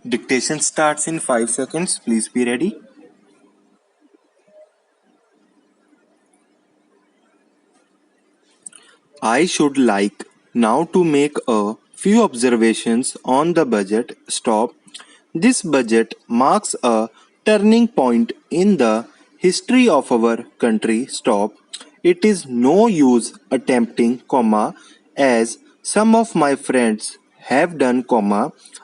Dictation starts in 5 seconds. Please be ready. I should like now to make a few observations on the budget. Stop. This budget marks a turning point in the history of our country. Stop. It is no use attempting, as some of my friends have done,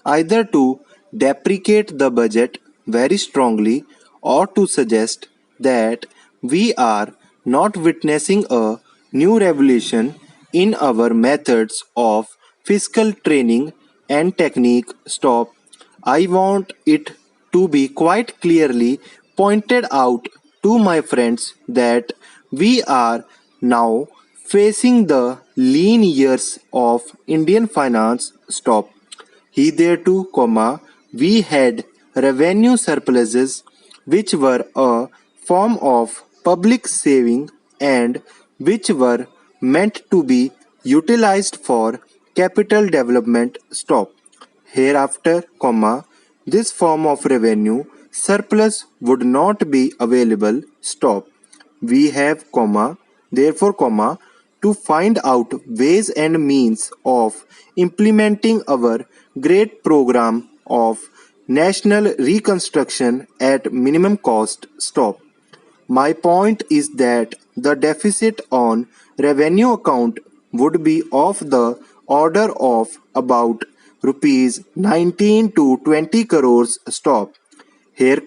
either to deprecate the budget very strongly or to suggest that we are not witnessing a new revolution in our methods of fiscal training and technique. Stop. I want it to be quite clearly pointed out to my friends that we are now facing the lean years of Indian finance. Stop. Hitherto, we had revenue surpluses which were a form of public saving and which were meant to be utilized for capital development. Stop. Hereafter, this form of revenue surplus would not be available. Stop. We have, therefore, to find out ways and means of implementing our great program of national reconstruction at minimum cost. Stop. My point is that the deficit on revenue account would be of the order of about rupees 19 to 20 crores. Stop. Here,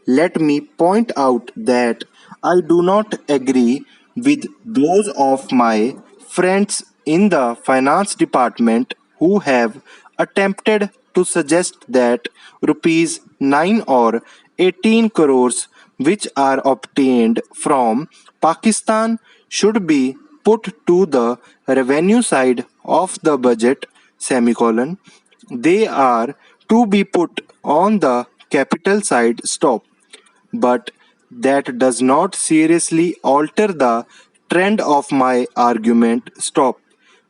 let me point out that I do not agree with those of my friends in the finance department who have attempted to suggest that rupees 9 or 18 crores which are obtained from Pakistan should be put to the revenue side of the budget, semicolon. They are to be put on the capital side. Stop. But that does not seriously alter the trend of my argument. Stop.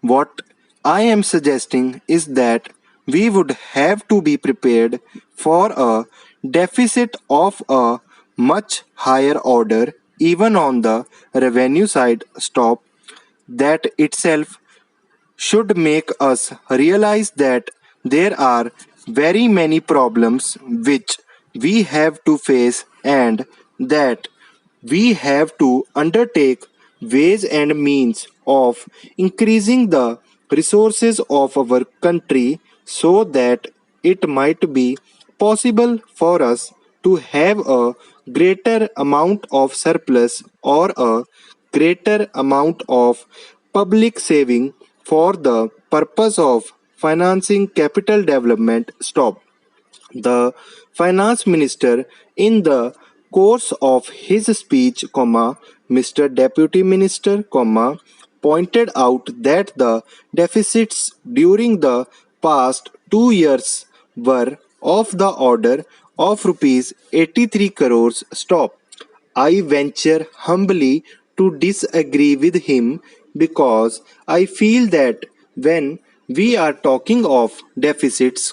What I am suggesting is that we would have to be prepared for a deficit of a much higher order even on the revenue side. Stop. That itself should make us realize that there are very many problems which we have to face and that we have to undertake ways and means of increasing the resources of our country so that it might be possible for us to have a greater amount of surplus or a greater amount of public saving for the purpose of financing capital development. Stop. The finance minister, in the course of his speech, Mr. Deputy Minister, pointed out that the deficits during the past 2 years were of the order of rupees 83 crores. Stop. I venture humbly to disagree with him because I feel that when we are talking of deficits,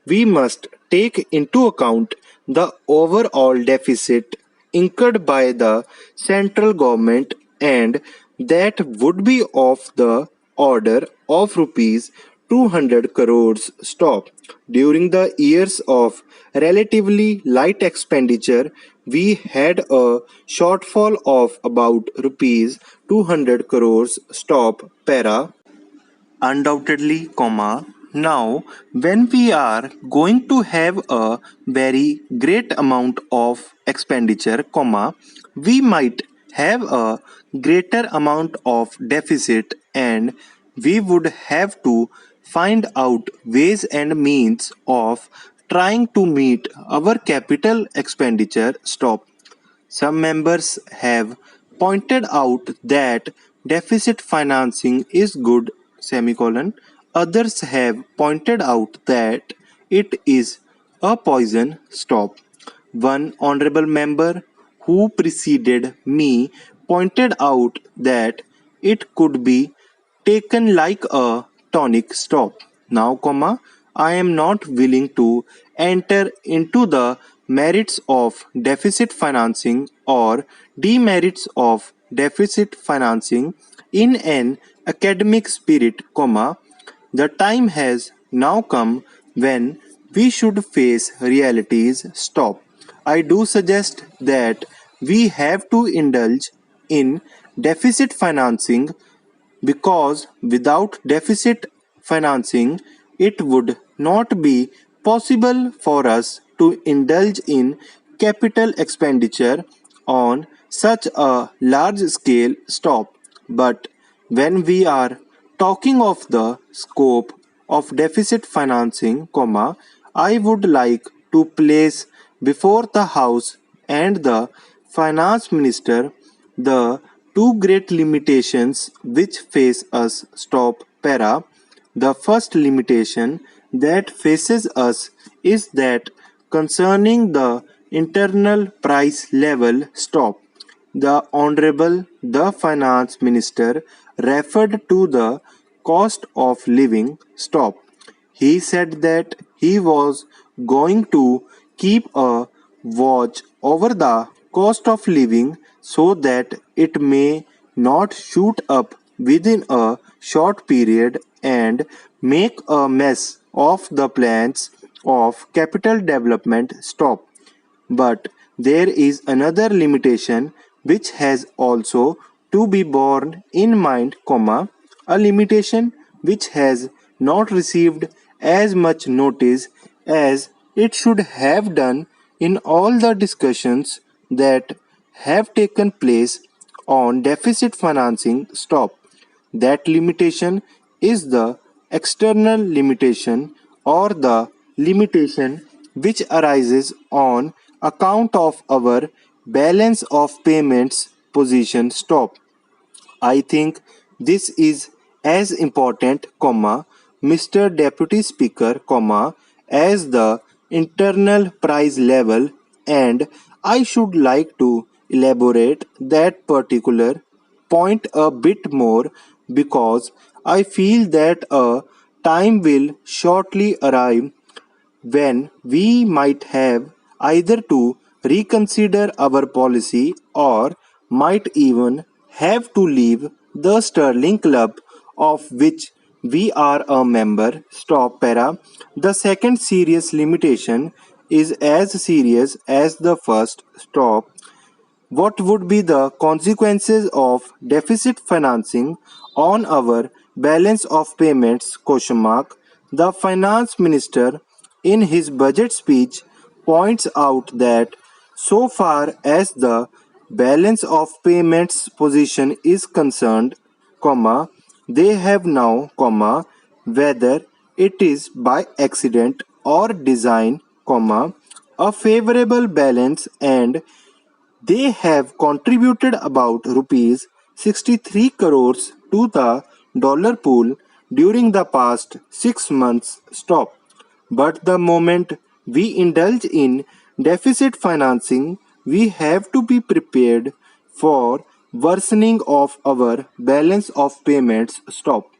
we must take into account the overall deficit incurred by the central government and that would be of the order of rupees 200 crores. Stop. During the years of relatively light expenditure, we had a shortfall of about rupees 200 crores. Stop. Para. Undoubtedly, now when we are going to have a very great amount of expenditure, we might have a greater amount of deficit and we would have to find out ways and means of trying to meet our capital expenditure. Stop. Some members have pointed out that deficit financing is good, semicolon. Others have pointed out that it is a poison. Stop. One honorable member who preceded me pointed out that it could be taken like a tonic stop. Now, I am not willing to enter into the merits of deficit financing or demerits of deficit financing in an academic spirit, the time has now come when we should face realities. Stop. I do suggest that we have to indulge in deficit financing because without deficit financing, it would not be possible for us to indulge in capital expenditure on such a large scale. Stop. But when we are talking of the scope of deficit financing, I would like to place before the House and the Finance Minister the two great limitations which face us. Stop. Para. The first limitation that faces us is that concerning the internal price level. Stop. The Honorable the Finance Minister referred to the cost of living. Stop. He said that he was going to keep a watch over the cost of living so that it may not shoot up within a short period and make a mess of the plans of capital development. Stop. But there is another limitation which has also to be borne in mind, a limitation which has not received as much notice as it should have done in all the discussions that have taken place on deficit financing. Stop. That limitation is the external limitation or the limitation which arises on account of our balance of payments position. Stop. I think this is as important, Mr. Deputy Speaker, as the internal price level, and I should like to elaborate that particular point a bit more because I feel that a time will shortly arrive when we might have either to reconsider our policy or might even have to leave the Sterling Club of which we are a member. Stop. Para. The second serious limitation is as serious as the first. Stop. What would be the consequences of deficit financing on our balance of payments? Question mark. The finance minister in his budget speech points out that so far as the balance of payments position is concerned, they have now, whether it is by accident or design, a favorable balance, and they have contributed about rupees 63 crores to the dollar pool during the past 6 months. Stop. But the moment we indulge in deficit financing, we have to be prepared for worsening of our balance of payments. Stop.